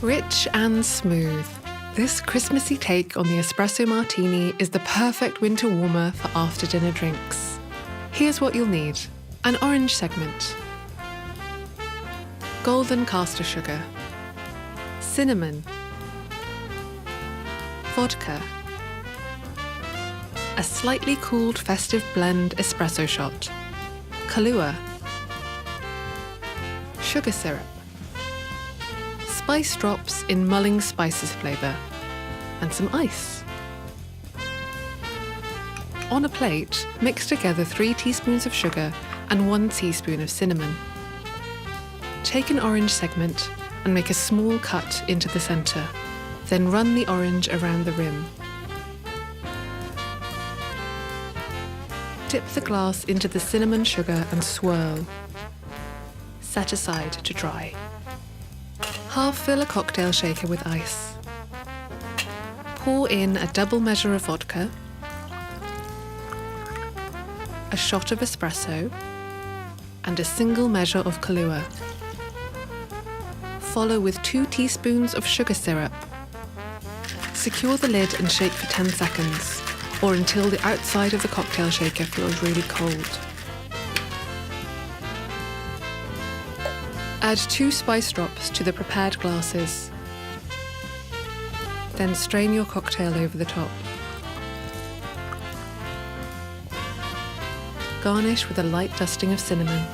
Rich and smooth, this Christmassy take on the espresso martini is the perfect winter warmer for after-dinner drinks. Here's what you'll need. An orange segment, golden caster sugar, cinnamon, vodka, a slightly cooled festive blend espresso shot, Kahlua, sugar syrup, spice drops in mulling spices flavour, and some ice. On a plate, mix together 3 teaspoons of sugar and 1 teaspoon of cinnamon. Take an orange segment and make a small cut into the centre, then run the orange around the rim. Dip the glass into the cinnamon sugar and swirl. Set aside to dry. Half fill a cocktail shaker with ice. Pour in a double measure of vodka, a shot of espresso, and a single measure of Kahlua. Follow with 2 teaspoons of sugar syrup. Secure the lid and shake for 10 seconds, or until the outside of the cocktail shaker feels really cold. Add 2 spice drops to the prepared glasses. Then strain your cocktail over the top. Garnish with a light dusting of cinnamon.